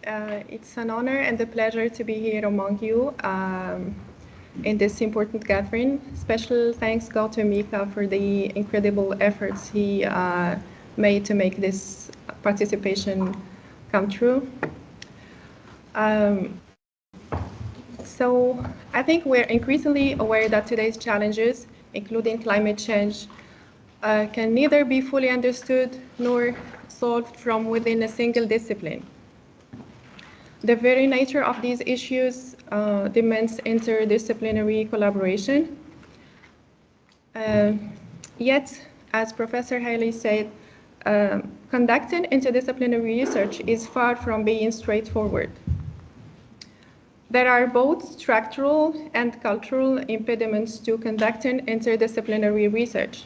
It's an honor and a pleasure to be here among you in this important gathering. Special thanks go to Mika for the incredible efforts he made to make this participation come true. So I think we're increasingly aware that today's challenges, including climate change, can neither be fully understood nor solved from within a single discipline. The very nature of these issues demands interdisciplinary collaboration. Yet, as Professor Haley said, conducting interdisciplinary research is far from being straightforward. There are both structural and cultural impediments to conducting interdisciplinary research.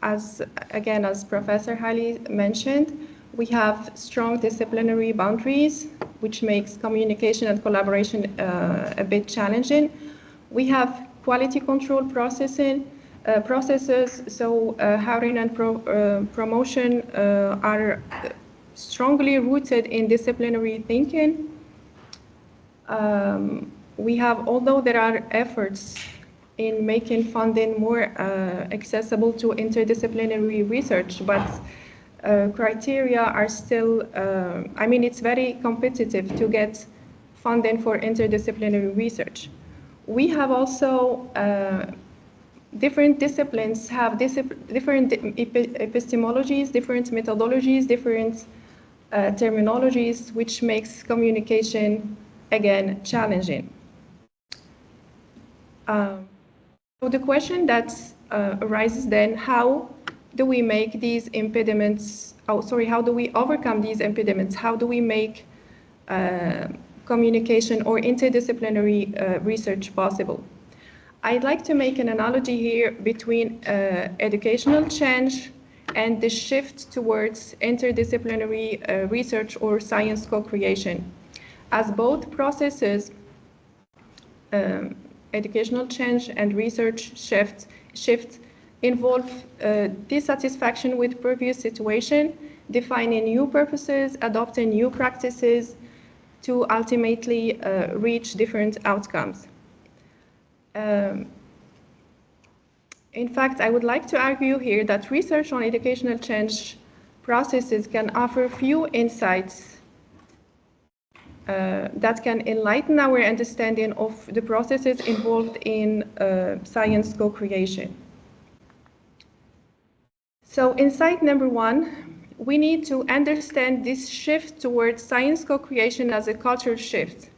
As Professor Haley mentioned, we have strong disciplinary boundaries, which makes communication and collaboration a bit challenging. We have quality control processes, so hiring and promotion are strongly rooted in disciplinary thinking. Although there are efforts in making funding more accessible to interdisciplinary research, but criteria are still, it's very competitive to get funding for interdisciplinary research. We have also, different disciplines have different epistemologies, different methodologies, different terminologies, which makes communication, again, challenging. So the question that arises then, how do we make these impediments, how do we overcome these impediments? How do we make communication or interdisciplinary research possible? I'd like to make an analogy here between educational change and the shift towards interdisciplinary research or science co-creation. As both processes, educational change and research shift involve dissatisfaction with previous situation, defining new purposes, adopting new practices to ultimately reach different outcomes. In fact, I would like to argue here that research on educational change processes can offer few insights that can enlighten our understanding of the processes involved in science co-creation. So insight number one, we need to understand this shift towards science co-creation as a cultural shift,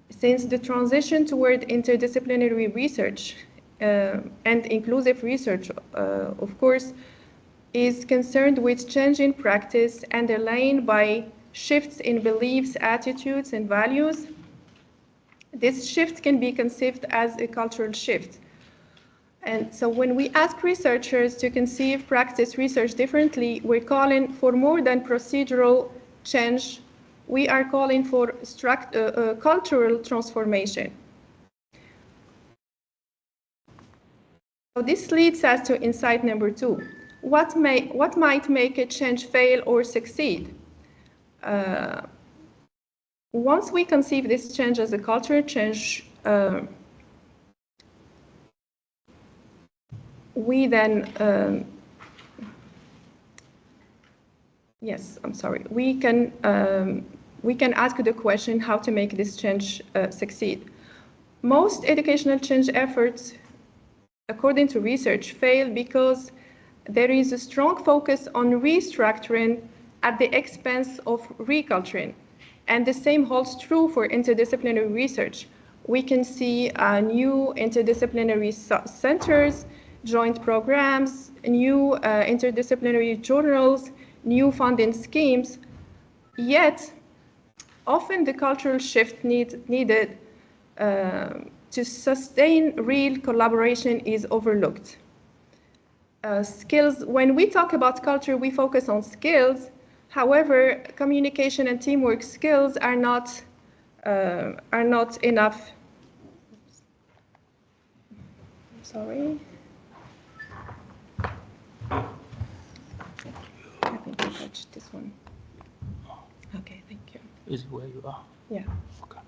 since the transition toward interdisciplinary research and inclusive research, of course, is concerned with change in practice underlain by shifts in beliefs, attitudes, and values. This shift can be conceived as a cultural shift. And so when we ask researchers to conceive practice research differently, we're calling for more than procedural change. We are calling for cultural transformation. So this leads us to insight number two. What might make a change fail or succeed? Once we conceive this change as a cultural change, we then, we can ask the question how to make this change succeed. Most educational change efforts, according to research, fail because there is a strong focus on restructuring at the expense of reculturing. And the same holds true for interdisciplinary research. We can see new interdisciplinary centers, joint programs, new interdisciplinary journals, new funding schemes. Yet, often the cultural shift needed to sustain real collaboration is overlooked. Skills, when we talk about culture, we focus on skills. However, communication and teamwork skills are not enough. Sorry. switch this one. Okay, thank you. Is where you are. Yeah. Okay.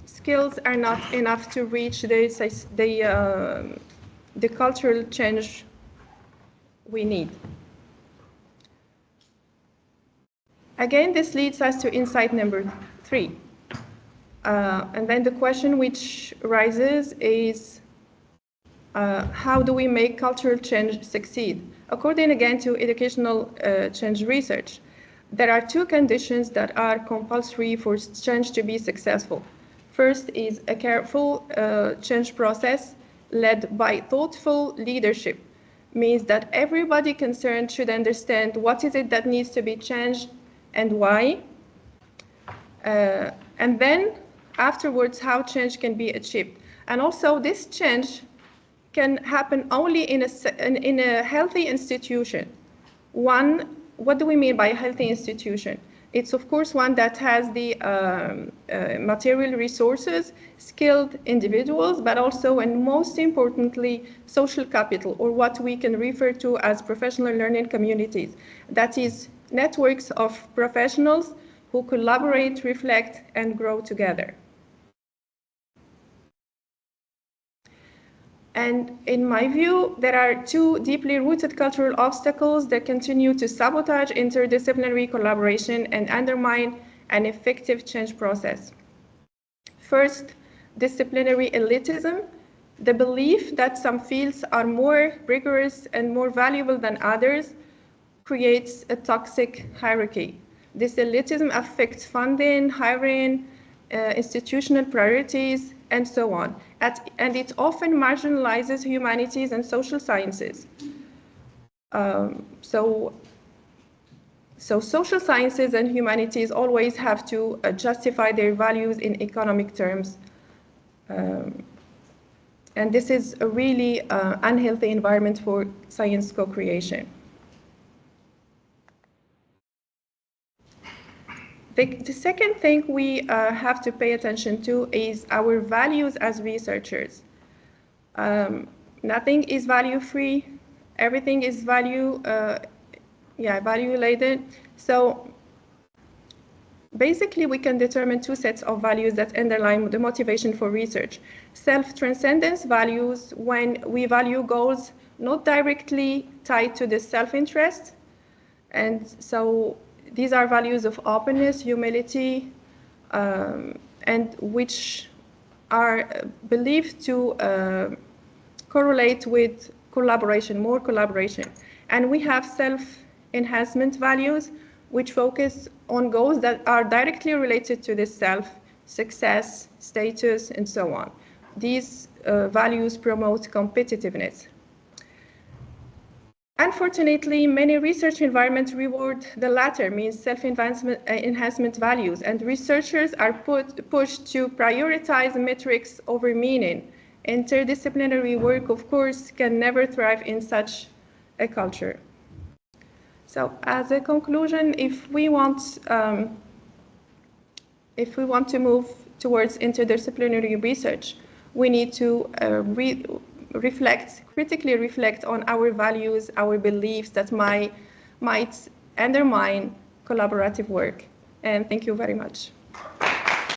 Skills are not enough to reach the cultural change we need. Again, this leads us to insight number 3. And then the question which rises is, how do we make cultural change succeed? According again to educational change research, there are 2 conditions that are compulsory for change to be successful. First is a careful change process led by thoughtful leadership. Means that everybody concerned should understand what is it that needs to be changed and why. And then afterwards, how change can be achieved. And also this change can happen only in a healthy institution. What do we mean by a healthy institution? It's of course one that has the material resources, skilled individuals, but also and most importantly, social capital, or what we can refer to as professional learning communities. That is networks of professionals who collaborate, reflect, and grow together. And in my view, there are 2 deeply rooted cultural obstacles that continue to sabotage interdisciplinary collaboration and undermine an effective change process. First, disciplinary elitism, the belief that some fields are more rigorous and more valuable than others, creates a toxic hierarchy. This elitism affects funding, hiring, institutional priorities, and so on. And it often marginalizes humanities and social sciences. So social sciences and humanities always have to justify their values in economic terms. And this is a really unhealthy environment for science co-creation. The second thing we have to pay attention to is our values as researchers. Nothing is value-free. Everything is value-related. So basically, we can determine 2 sets of values that underline the motivation for research. Self-transcendence values, when we value goals not directly tied to the self-interest. And so these are values of openness, humility, and which are believed to correlate with collaboration, more collaboration. And we have self-enhancement values, which focus on goals that are directly related to the self, success, status, and so on. These values promote competitiveness. Unfortunately, many research environments reward the latter, means self-enhancement values, and researchers are pushed to prioritize metrics over meaning. Interdisciplinary work, of course, can never thrive in such a culture. So, as a conclusion, if we want to move towards interdisciplinary research, we need to critically reflect on our values, our beliefs that might undermine collaborative work. And thank you very much.